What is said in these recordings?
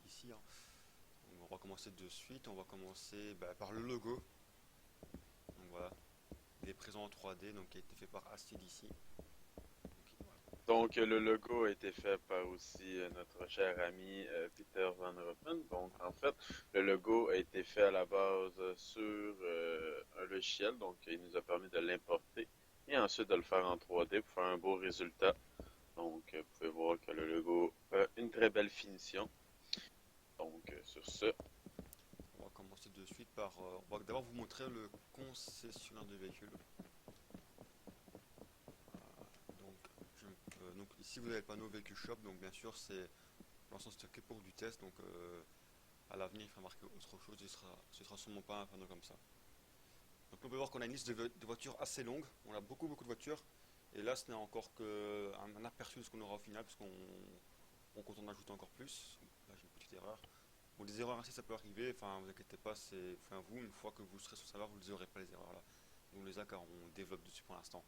ici, hein. On va commencer de suite, on va commencer par le logo. Donc voilà, il est présent en 3D, donc qui a été fait par ACDC. Donc, le logo a été fait par aussi notre cher ami Peter Van Ruppen. Donc, en fait, le logo a été fait à la base sur un logiciel. Donc, il nous a permis de l'importer et ensuite de le faire en 3D pour faire un beau résultat. Donc, vous pouvez voir que le logo a une très belle finition. Donc, sur ce, On va commencer de suite par... on va d'abord vous montrer le concessionnaire de véhicules. Donc, donc ici vous avez le panneau Véhicule Shop, donc bien sûr c'est l'ensemble c'est que pour du test, donc à l'avenir il faudra marquer autre chose, ce sera sûrement pas un panneau comme ça. Donc on peut voir qu'on a une liste de voitures assez longue, on a beaucoup de voitures, et là ce n'est encore qu'un aperçu de ce qu'on aura au final, parce qu'on compte en ajouter encore plus. Là j'ai une petite erreur. Bon, des erreurs ainsi ça peut arriver, enfin vous inquiétez pas, c'est enfin vous, une fois que vous serez sur le serveur, vous ne aurez pas les erreurs là. On les a car on développe dessus pour l'instant.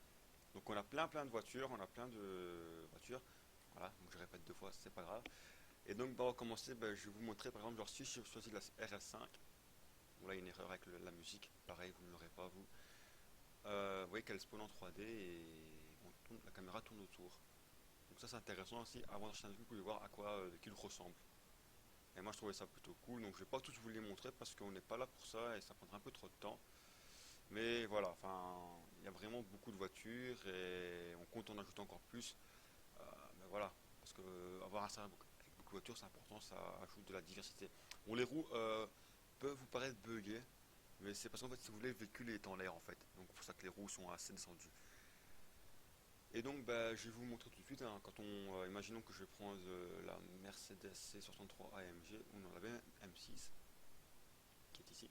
Donc on a plein de voitures, on a plein de voitures. Voilà, donc je répète deux fois, c'est pas grave. Et donc on va commencer, je vais vous montrer par exemple, genre si je choisis la RS5, bon là il y a une erreur avec la musique, pareil vous ne l'aurez pas vous. Vous voyez qu'elle spawn en 3D et la caméra tourne autour. Donc ça c'est intéressant aussi, avant d'acheter un véhicule, vous pouvez voir à quoi qu'il ressemble. Et moi je trouvais ça plutôt cool, donc je vais pas tous vous les montrer parce qu'on n'est pas là pour ça et ça prendra un peu trop de temps. Mais voilà, enfin, il y a vraiment beaucoup de voitures et on compte en ajouter encore plus. Mais voilà, parce que avoir un serveur avec beaucoup de voitures, c'est important, ça ajoute de la diversité. Bon, les roues peuvent vous paraître buggées, mais c'est parce qu'en fait, si vous voulez, le véhicule est en l'air en fait. Donc c'est pour ça que les roues sont assez descendues. Et donc, je vais vous montrer tout de suite, hein, quand on, imaginons que je prends la Mercedes C63 AMG, on en avait un M6 qui est ici.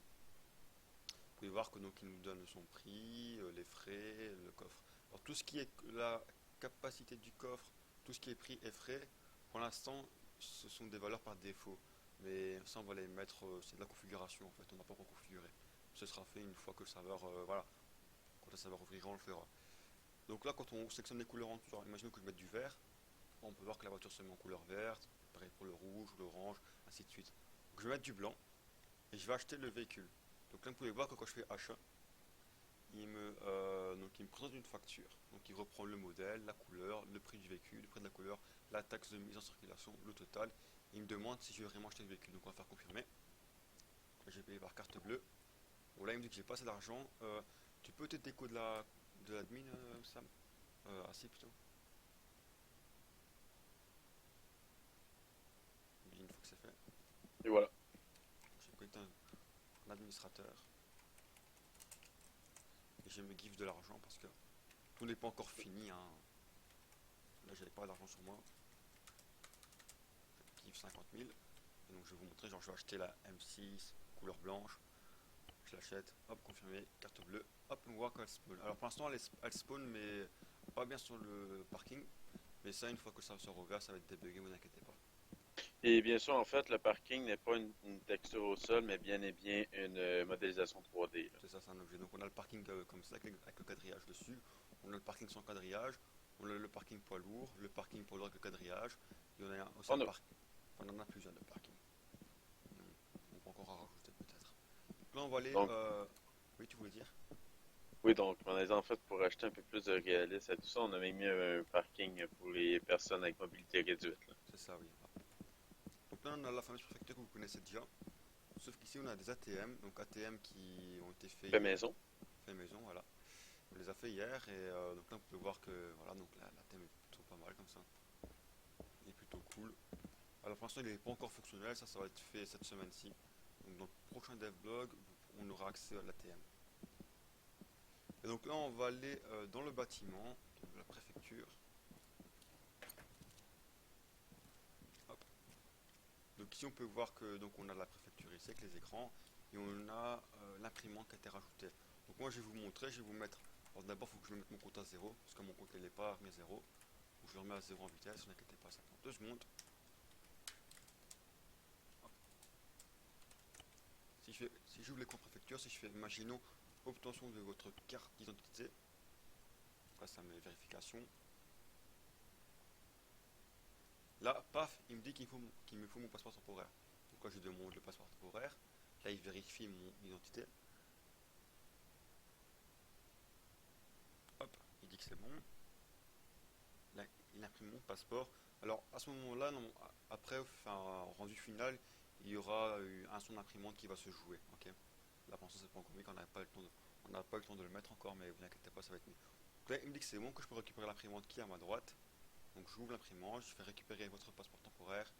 Vous pouvez voir que donc il nous donne son prix, les frais, le coffre. Alors tout ce qui est la capacité du coffre, tout ce qui est prix et frais, pour l'instant, ce sont des valeurs par défaut. Mais ça, on va les mettre, c'est de la configuration en fait, on n'a pas encore configuré. Ce sera fait une fois que le serveur, voilà, quand le serveur ouvrira, on le fera. Donc là, quand on sélectionne les couleurs en dessous, imaginons que je mette du vert, on peut voir que la voiture se met en couleur verte, pareil pour le rouge, l'orange, ainsi de suite. Donc je vais mettre du blanc et je vais acheter le véhicule. Donc là, vous pouvez voir que quand je fais achat, donc il me présente une facture. Donc il reprend le modèle, la couleur, le prix du véhicule, le prix de la couleur, la taxe de mise en circulation, le total. Il me demande si je veux vraiment acheter le véhicule. Donc on va faire confirmer. J'ai payé par carte bleue. Bon là il me dit que j'ai pas assez d'argent. Tu peux peut-être déco de l'admin, Sam, assez plutôt. Une fois que c'est fait. et voilà. Je vais connecter un administrateur. Et je me give de l'argent parce que tout n'est pas encore fini, hein. Là j'avais pas d'argent sur moi. Je give 50 000. Et donc je vais vous montrer, genre je vais acheter la M6 couleur blanche, je l'achète, hop, confirmé, carte bleue, hop, on voit qu'elle spawn. Alors pour l'instant elle spawn mais pas bien sur le parking, mais ça une fois que ça sera ouvert ça va être débugué, vous inquiétez pas. Et bien sûr, en fait, le parking n'est pas une texture au sol, mais bien et bien une modélisation 3D, là. C'est ça, c'est un objet. Donc on a le parking comme ça avec le quadrillage dessus, on a le parking sans quadrillage, on a le parking poids lourd, le parking poids lourd avec le quadrillage, et on a aussi un On a, parking, enfin, on en a plusieurs de parking. On peut encore en rajouter peut-être. Donc là on va aller, donc, oui tu voulais dire? oui, donc, on a en fait, pour acheter un peu plus de réalisme et tout ça, on a même mis un parking pour les personnes avec mobilité réduite, là. C'est ça, oui. Donc là, on a la fameuse préfecture que vous connaissez déjà. Sauf qu'ici, on a des ATM. Donc ATM qui ont été faits Fait hier. maison. Fait maison, voilà. On les a fait hier. Et donc là, on peut voir que voilà, donc l'ATM est plutôt pas mal comme ça. Il est plutôt cool. Alors pour l'instant, il n'est pas encore fonctionnel. Ça va être fait cette semaine-ci. Donc dans le prochain devlog, on aura accès à l'ATM. Et donc là, on va aller dans le bâtiment de la préfecture. Hop. Donc ici, on peut voir que donc on a la préfecture ici avec les écrans. Et on a l'imprimante qui a été rajoutée. Donc moi je vais vous montrer, je vais vous mettre. Alors d'abord il faut que je me mette mon compte à zéro, parce que mon compte il n'est pas remis à zéro. Donc je le remets à zéro en vitesse, n'inquiétez pas, ça prend 2 secondes. Hop. Si j'ouvre les comptes préfecture, si je fais, imaginons, obtention de votre carte d'identité, là ça met vérification. Là, paf, il me dit qu'il me faut mon passeport temporaire. Donc là, je lui demande le passeport temporaire. Là, il vérifie mon identité. Hop, il dit que c'est bon. Là, il imprime mon passeport. Alors, à ce moment-là, après, enfin, rendu final, il y aura un son d'imprimante qui va se jouer. Ok. Là, pour l'instant, c'est pas encore mis, on n'a pas le temps on n'a pas le temps de le mettre encore, mais vous inquiétez pas, ça va être mis. Donc là, il me dit que c'est bon, que je peux récupérer l'imprimante qui est à ma droite. Donc, j'ouvre l'imprimante, je fais récupérer votre passeport temporaire.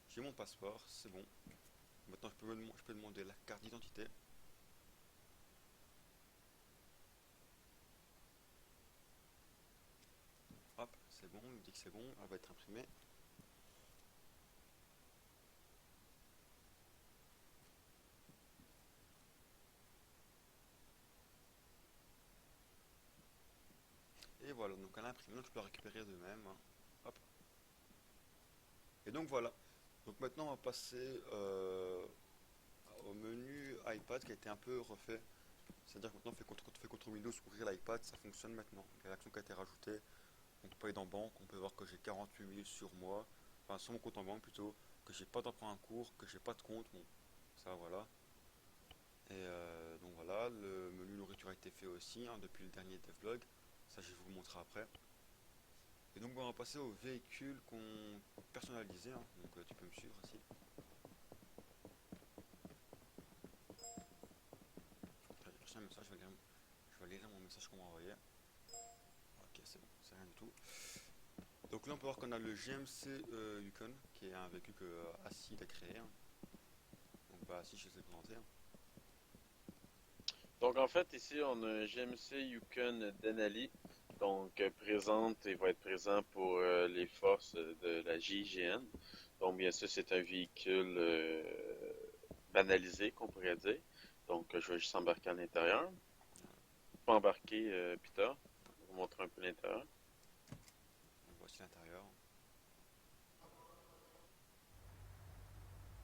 J'ai mon passeport, c'est bon. Maintenant, je peux demander la carte d'identité. Hop, c'est bon, il me dit que c'est bon, elle va être imprimée. Et voilà, donc elle a imprimé, donc je peux la récupérer de même, hein. Hop. Et donc voilà. Donc maintenant, on va passer au menu iPad qui a été un peu refait. C'est-à-dire que maintenant, quand on fait CTRL Windows, ouvrir l'iPad, ça fonctionne maintenant. Il y a l'action qui a été rajoutée. Donc, paye dans banque, on peut voir que j'ai 48 000 sur moi, enfin sur mon compte en banque plutôt, que j'ai pas d'emprunt en cours, que j'ai pas de compte, bon, ça voilà. Et donc voilà, le menu nourriture a été fait aussi, hein, depuis le dernier devlog. Ça, je vais vous le montrer après. Et donc, bon, on va passer au véhicule qu'on personnalisé, hein. Donc, tu peux me suivre aussi. J'ai reçu un message, je vais lire mon message qu'on m'a envoyé. Ok, c'est bon, c'est rien du tout. Donc là, on peut voir qu'on a le GMC Yukon, qui est un véhicule Acide a créé, hein. Donc, bah, si je vais te présenter, hein. Donc en fait, ici, on a un GMC Yukon Denali, donc présente et va être présent pour les forces de la JGN. Donc bien sûr, c'est un véhicule banalisé, qu'on pourrait dire. Donc je vais juste embarquer à l'intérieur. Tu peux embarquer, Peter, pour vous montrer un peu l'intérieur. Donc, voici l'intérieur.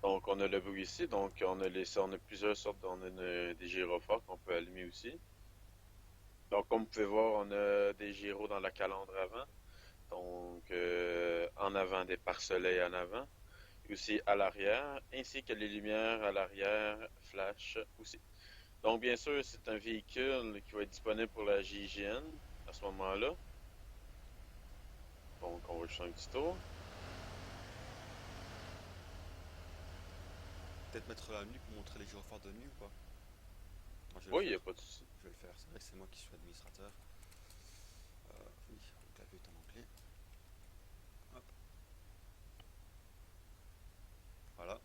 Donc on a le bruit ici, donc on a plusieurs sortes, des gyrophares qu'on peut allumer aussi. Donc comme vous pouvez voir, on a des gyros dans la calandre avant. Donc, en avant des pare-soleils en avant, et aussi à l'arrière, ainsi que les lumières à l'arrière flash aussi. Donc, bien sûr, c'est un véhicule qui va être disponible pour la JGN à ce moment-là. Donc, on va juste faire un petit tour. Peut-être mettre la nuit pour montrer les gyrophares de nuit ou pas? Moi, je vais le Oui, il n'y a faire. pas de souci. Je vais le faire. C'est vrai que c'est moi qui suis administrateur. Oui, le clavier est en anglais. Hop, voilà.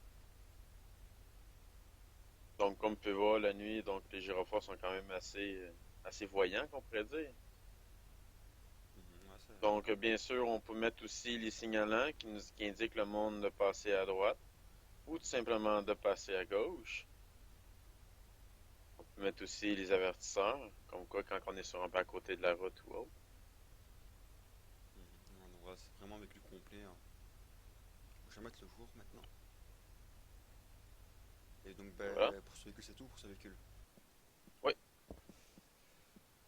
Donc, comme vous pouvez voir, la nuit, donc les gyrophares sont quand même assez voyants, qu'on pourrait dire. Mhm, ouais, Donc, bien sûr, on peut mettre aussi les signalants qui indiquent le monde de passer à droite ou tout simplement de passer à gauche. On peut mettre aussi les avertisseurs, comme quoi quand on est sur un bas côté de la route ou autre. mhm. Ouais, donc voilà, c'est vraiment un véhicule complet, hein. Je vais mettre le jour maintenant. Et donc, Voilà. ben, pour ce véhicule, c'est tout pour ce véhicule. Oui.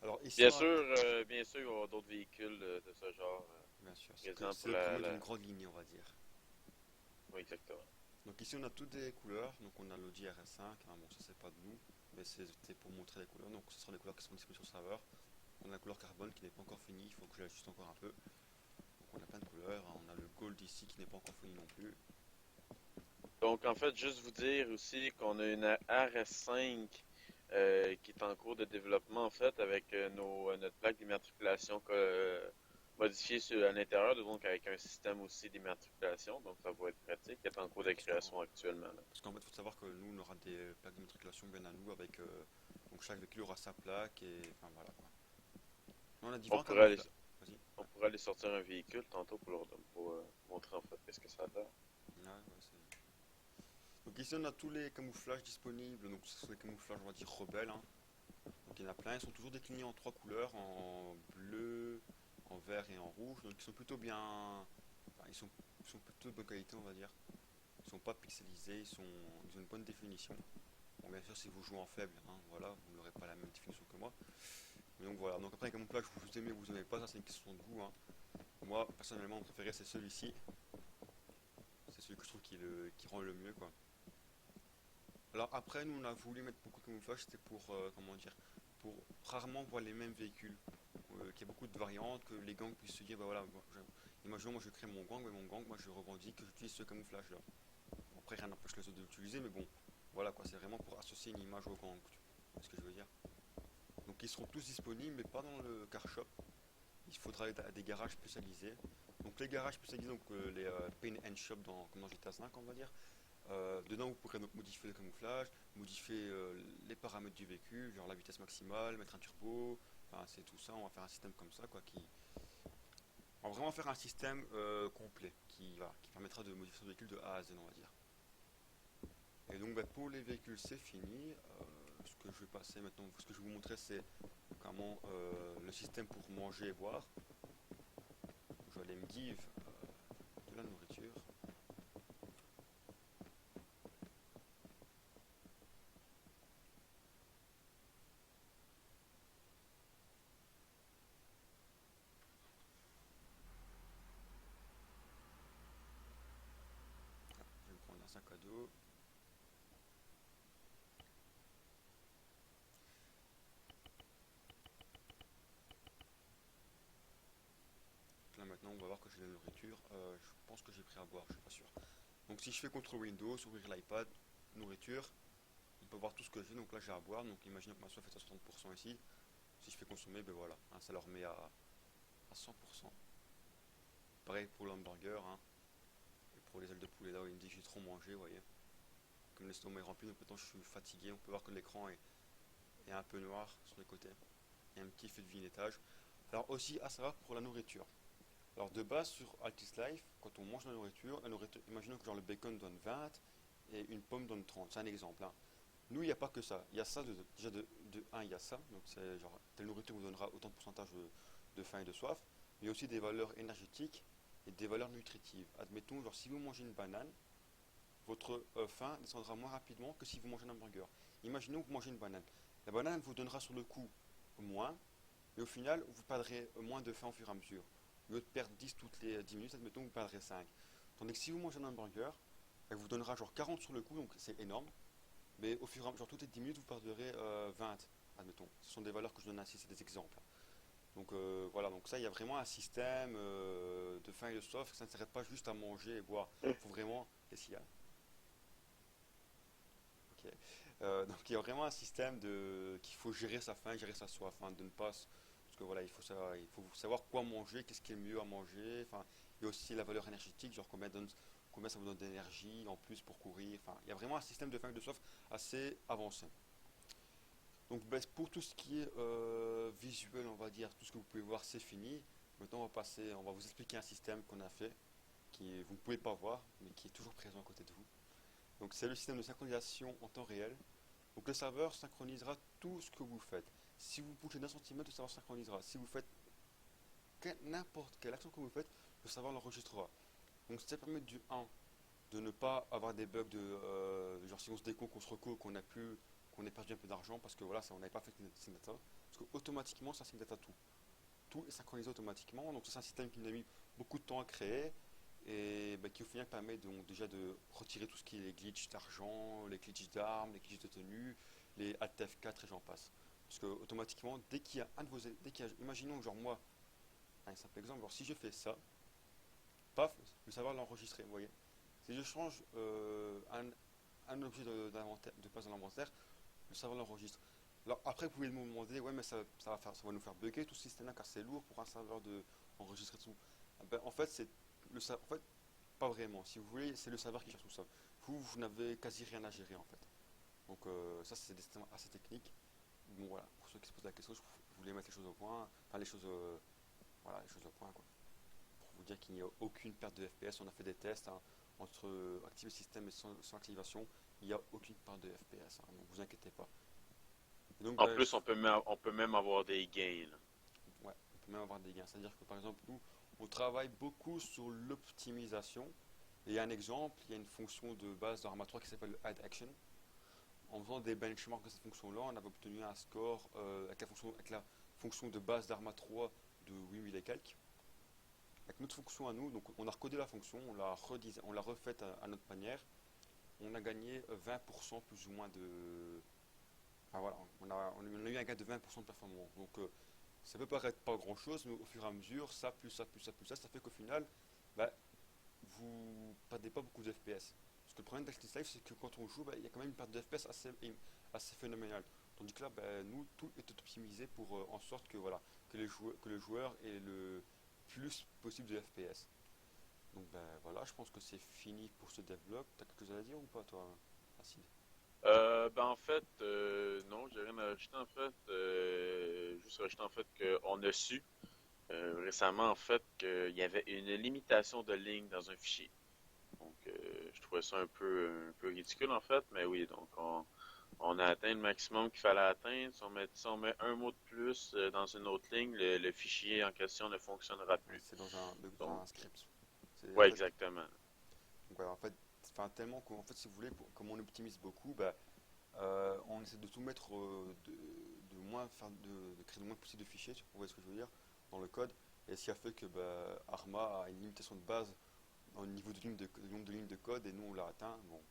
Alors, ici, Bien on a, sûr, bien sûr, il va y avoir d'autres véhicules de ce genre bien sûr, présents c'est pour le premier d'une grande lignée, on va dire. Oui, exactement. Donc ici on a toutes des couleurs, donc on a l'Audi RS5, hein, bon ça c'est pas de nous, mais c'était pour montrer les couleurs, donc ce sera les couleurs qui seront disponibles sur le serveur. On a la couleur carbone qui n'est pas encore finie, il faut que je l'ajuste encore un peu. Donc on a plein de couleurs, hein. On a le gold ici qui n'est pas encore fini non plus. Donc, en fait, juste vous dire aussi qu'on a une RS5 qui est en cours de développement, en fait, avec notre plaque d'immatriculation modifiée à l'intérieur, donc avec un système aussi d'immatriculation. Donc, ça va être pratique, qui est en cours Oui, de création actuellement, là. parce qu'en fait il faut savoir que nous on aura des plaques d'immatriculation bien à nous avec donc chaque véhicule aura sa plaque et enfin voilà quoi. On a On différents pourrait aller, camouflages. Vas-y. on pourrait aller sortir un véhicule tantôt pour montrer en fait qu'est-ce que ça a l'air. Ouais, ouais, donc ici on a tous les camouflages disponibles, donc ce sont des camouflages on va dire rebelles, hein. Donc il y en a plein, ils sont toujours déclinés en trois couleurs, en bleu, en vert et en rouge. Donc ils sont plutôt bien. Enfin, ils sont plutôt de bonne qualité, on va dire. Ils sont pas pixelisés, ils ont une bonne définition. Bon, bien sûr, si vous jouez en faible, hein, voilà, vous n'aurez pas la même définition que moi. Mais donc voilà, donc après les camouflages, vous aimez ou vous aimez pas, ça c'est une question de goût, hein. Moi, personnellement, mon préféré c'est celui-ci. celui que je trouve qui rend le mieux, quoi. Alors après, nous on a voulu mettre beaucoup de camouflage, c'était pour, comment dire, pour rarement voir les mêmes véhicules, qu'il y ait beaucoup de variantes, que les gangs puissent se dire, bah voilà, imaginons moi je crée mon gang, mais mon gang, moi je revendique que j'utilise ce camouflage-là. Après rien n'empêche les autres de l'utiliser, mais bon, voilà quoi, c'est vraiment pour associer une image au gang, tu vois ce que je veux dire. Donc ils seront tous disponibles, mais pas dans le car shop. Il faudra être à des garages spécialisés. Donc les garages spécialisés, donc les paint and shop comme dans GTA 5 on va dire. Dedans vous pourrez donc modifier le camouflage, modifier les paramètres du véhicule, genre la vitesse maximale, mettre un turbo, enfin c'est tout ça, on va faire un système comme ça quoi on va vraiment faire un système complet qui permettra de modifier son véhicule de A à Z on va dire. Et donc bah, pour les véhicules c'est fini. Ce que je vais passer maintenant, ce que je vais vous montrer c'est comment le système pour manger et boire. Je vais aller me give de la nourriture. Je vais me prendre un sac à dos. Donc là maintenant on va voir que j'ai de la nourriture. Je pense que j'ai pris à boire, je suis pas sûr. Donc si je fais CTRL Windows, ouvrir l'iPad, nourriture, on peut voir tout ce que j'ai. Donc là j'ai à boire. Donc imaginons que ma soif est à 60% ici. Si je fais consommer, ben voilà, hein, ça leur met à 100%. Pareil pour l'hamburger, hein, et pour les ailes de poulet là où il me dit que j'ai trop mangé, vous voyez. Comme l'estomac est rempli, donc maintenant je suis fatigué. On peut voir que l'écran est un peu noir sur les côtés. Il y a un petit effet de vignettage. Alors aussi à savoir pour la nourriture. Alors de base sur Altis Life, quand on mange la nourriture, imaginons que genre le bacon donne 20 et une pomme donne 30, c'est un exemple, hein. Nous il n'y a pas que ça, il y a ça, déjà de 1 il y a ça, donc c'est genre telle nourriture vous donnera autant de pourcentage de faim et de soif, mais il y a aussi des valeurs énergétiques et des valeurs nutritives. Admettons, genre si vous mangez une banane, votre faim descendra moins rapidement que si vous mangez un hamburger. Imaginons que vous mangez une banane. La banane vous donnera sur le coup moins, mais au final, vous perdrez moins de faim au fur et à mesure. Au lieu de perdre 10 toutes les 10 minutes, admettons, vous perdrez 5. Tandis que si vous mangez un hamburger, elle vous donnera genre 40 sur le coup, donc c'est énorme. Mais au fur et à mesure, genre toutes les 10 minutes, vous perdrez 20, admettons. Ce sont des valeurs que je donne ainsi, c'est des exemples. Donc voilà, donc ça, il y a vraiment un système de faim et de soif, ça ne s'arrête pas juste à manger et boire. Il faut vraiment... Qu'est-ce qu'il y a? Ok. Donc il y a vraiment un système qu'il faut gérer sa faim, gérer sa soif, hein, de ne pas parce que voilà, il faut savoir quoi manger, qu'est-ce qui est le mieux à manger. Enfin, il y a aussi la valeur énergétique, genre combien ça vous donne d'énergie en plus pour courir. Enfin, il y a vraiment un système de faim et de soif assez avancé. Donc ben, pour tout ce qui est visuel, on va dire, tout ce que vous pouvez voir, c'est fini. Maintenant, on va vous expliquer un système qu'on a fait, vous ne pouvez pas voir, mais qui est toujours présent à côté de vous. Donc c'est le système de synchronisation en temps réel. Donc le serveur synchronisera tout ce que vous faites. Si vous bougez d'un centimètre, le serveur synchronisera. Si vous faites n'importe quelle action que vous faites, le serveur l'enregistrera. Donc ça permet du 1 de ne pas avoir des bugs genre si on se décompte, qu'on se recourt, qu'on ait perdu un peu d'argent parce que voilà, ça, on n'avait pas fait sync data. Parce que automatiquement ça sync data tout. Tout est synchronisé automatiquement. Donc c'est un système qui nous a mis beaucoup de temps à créer et bah, qui au final permet donc déjà de retirer tout ce qui est les glitches d'argent, les glitches d'armes, les glitches de tenue, les alt F4 et j'en passe. Parce que automatiquement, dès qu'il y a un de vos, dès qu'il y a, imaginons genre moi, un simple exemple, genre si je fais ça, paf, le serveur l'a enregistré, vous voyez. Si je change un objet de place dans l'inventaire, le serveur l'enregistre. Alors après, vous pouvez me demander, ouais, mais ça va nous faire bugger tout ce système-là car c'est lourd pour un serveur de enregistrer tout. Ah ben, en fait, en fait, pas vraiment. Si vous voulez, c'est le serveur qui gère tout ça. Vous n'avez quasi rien à gérer en fait. Donc ça, c'est des systèmes assez techniques. Bon voilà, pour ceux qui se posent la question, je voulais mettre les choses au point, enfin les choses, voilà, les choses au point quoi. Pour vous dire qu'il n'y a aucune perte de FPS. On a fait des tests hein, entre activer le système et sans activation, il n'y a aucune perte de FPS. Hein, donc vous inquiétez pas. Et donc En bah, plus, on peut même avoir des gains. ouais, on peut même avoir des gains. C'est-à-dire que par exemple, nous, on travaille beaucoup sur l'optimisation. Et il y a un exemple, il y a une fonction de base d'Arma 3 qui s'appelle Add Action. En faisant des benchmarks de cette fonction-là, on avait obtenu un score avec la fonction de base d'Arma 3 de 8000 et quelques. avec notre fonction à nous, donc on a recodé la fonction, on l'a refaite à notre manière, on a gagné 20% plus ou moins de... Enfin voilà, on a eu un gain de 20% de performance. Donc ça peut paraître pas grand chose, mais au fur et à mesure, ça, plus ça, plus ça, plus ça fait qu'au final, bah, vous perdez pas beaucoup de FPS. Parce que le problème d'Axis Life, c'est que quand on joue, bah, il y a quand même une perte de FPS assez phénoménale. Tandis que là, bah, nous, tout est optimisé pour en sorte que, voilà, que le joueur ait le plus possible de FPS. Donc ben voilà, je pense que c'est fini pour ce devlog. T'as quelque chose à dire ou pas toi, Acide? Ben en fait, non, j'ai rien à rajouter en fait. Juste rajouter en fait qu'on a su récemment en fait qu'il y avait une limitation de lignes dans un fichier. Donc je trouvais ça un peu ridicule en fait, mais oui, donc on a atteint le maximum qu'il fallait atteindre. Si on met un mot de plus dans une autre ligne, le fichier en question ne fonctionnera Ouais, plus. c'est dans Donc, un script. C'est en ouais, fait, exactement. donc, voilà, en fait, enfin, tellement qu'en fait, si vous voulez, comme on optimise beaucoup, bah, on essaie de tout mettre, de moins faire de créer le moins possible de fichiers, si vous voyez ce que je veux dire, dans le code. Et ce qui a fait que bah, Arma a une limitation de base au niveau du nombre de lignes de code et nous on l'a atteint. Bon,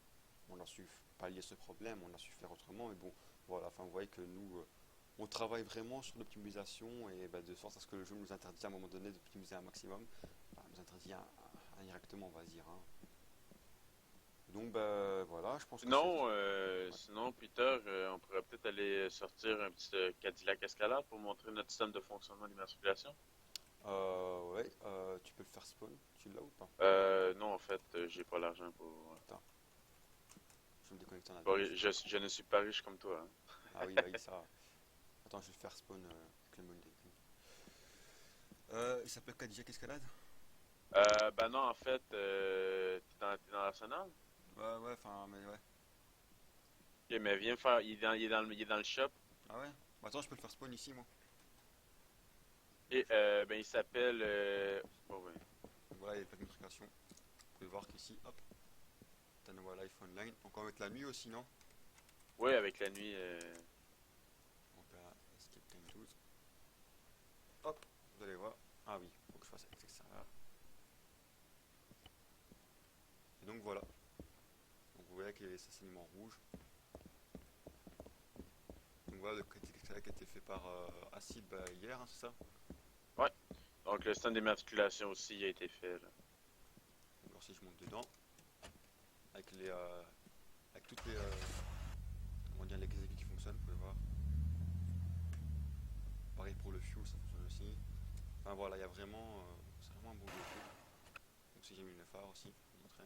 on a su pallier ce problème, on a su faire autrement, mais bon, voilà, enfin vous voyez que nous, on travaille vraiment sur l'optimisation et bah, de sorte à ce que le jeu nous interdit à un moment donné d'optimiser un maximum, enfin, nous interdit indirectement on va dire, hein. Donc bah voilà, je pense que c'est... Sinon, Ouais. sinon Peter, on pourrait peut-être aller sortir un petit Cadillac Escalade pour montrer notre système de fonctionnement d'immatriculation. Ouais, tu peux le faire spawn, tu l'as ou pas? Non, en fait, j'ai pas l'argent pour. Attends, je vais me déconnecter en Navios. Je ne suis pas riche comme toi, hein. Ah oui, bah oui, ça. Attends, je vais le faire spawn avec le mode début. Il s'appelle Cadillac Escalade? Ben non, en fait, t'es dans l'Arsenal? Ouais, ouais, enfin, mais ouais. Ok, mais viens faire. Il est dans le shop. Ah ouais? Bah attends, je peux le faire spawn ici, moi. Et ben il s'appelle. Oh, ouais. Donc voilà, il y a pas de notification. Vous pouvez voir qu'ici, hop, Tanoa Life Online. Donc on va mettre la nuit aussi, non? Ouais, avec la nuit. Donc là, Escape Time 12. Hop, vous allez voir. Ah oui, faut que je fasse avec ça. Et donc voilà. Donc vous voyez qu'il y a les assignements rouges. Donc voilà, le Cadillac Escalade qui a été fait par Acid bah, hier, hein, c'est ça? Ouais. Donc le système d'immatriculation aussi a été fait, là. Donc alors si je monte dedans, avec les... avec toutes les... comment dire, les exécuts qui fonctionnent, vous pouvez voir. Pareil pour le fuel, ça fonctionne aussi. Enfin voilà, il y a vraiment... c'est vraiment un bon jeu. Donc si j'ai mis le phare aussi, je vous montrer.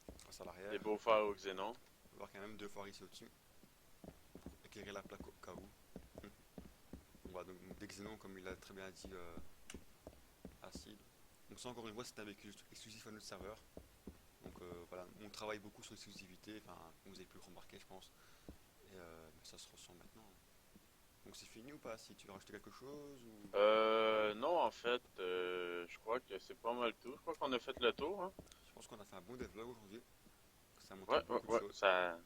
On passe à Des l'arrière. beaux phares au xénon. On va voir qu'il y a même deux phares ici au-dessus. Pour éclairer la plaque au cas où. On va donc des xénons comme il a très bien dit Acide. Donc ça encore une fois c'est un véhicule exclusif à notre serveur. Donc voilà, on travaille beaucoup sur l'exclusivité, enfin vous avez pu le remarquer je pense. Et ça se ressent maintenant. Donc c'est fini ou pas? Si tu veux rajouter quelque chose ou... Non, en fait, je crois que c'est pas mal tout. Je crois qu'on a fait le tour, hein. Je pense qu'on a fait un bon devlog aujourd'hui. Ça a montré Ouais, ouais, beaucoup de ouais. choses. Ça,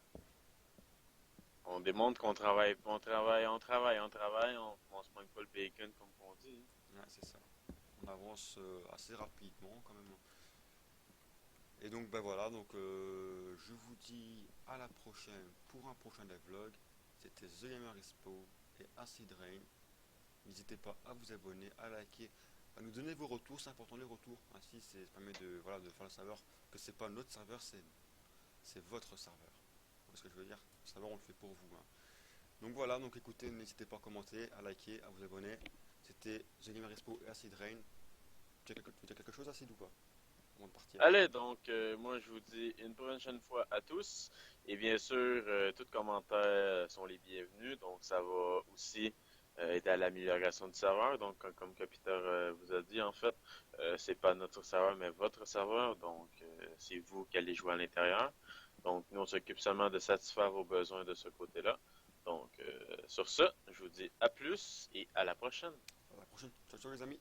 on démontre qu'on travaille, on se manque pas le bacon, comme on dit. Ouais, c'est ça. On avance assez rapidement quand même. Et donc ben voilà, donc je vous dis à la prochaine pour un prochain devlog. C'était The Gamer Expo et Acid Rain. N'hésitez pas à vous abonner, à liker, à nous donner vos retours, c'est important les retours. Ainsi ça permet de, voilà, de faire le serveur, que c'est pas notre serveur, c'est votre serveur. Vous voyez ce que je veux dire? Le serveur on le fait pour vous, hein. Donc voilà, donc écoutez, n'hésitez pas à commenter, à liker, à vous abonner. C'était The Gamer Expo et Acid Rain. Tu veux dire quelque chose Acid ou pas? Avant de partir. Allez, donc, moi, je vous dis une prochaine fois à tous. Et bien sûr, tous commentaires sont les bienvenus. Donc, ça va aussi aider à l'amélioration du serveur. Donc, comme que Peter vous a dit, en fait, c'est pas notre serveur, mais votre serveur. Donc, c'est vous qui allez jouer à l'intérieur. Donc, nous, on s'occupe seulement de satisfaire vos besoins de ce côté-là. Donc, sur ce, je vous dis à plus et à la prochaine. À la prochaine. Ciao ciao les amis.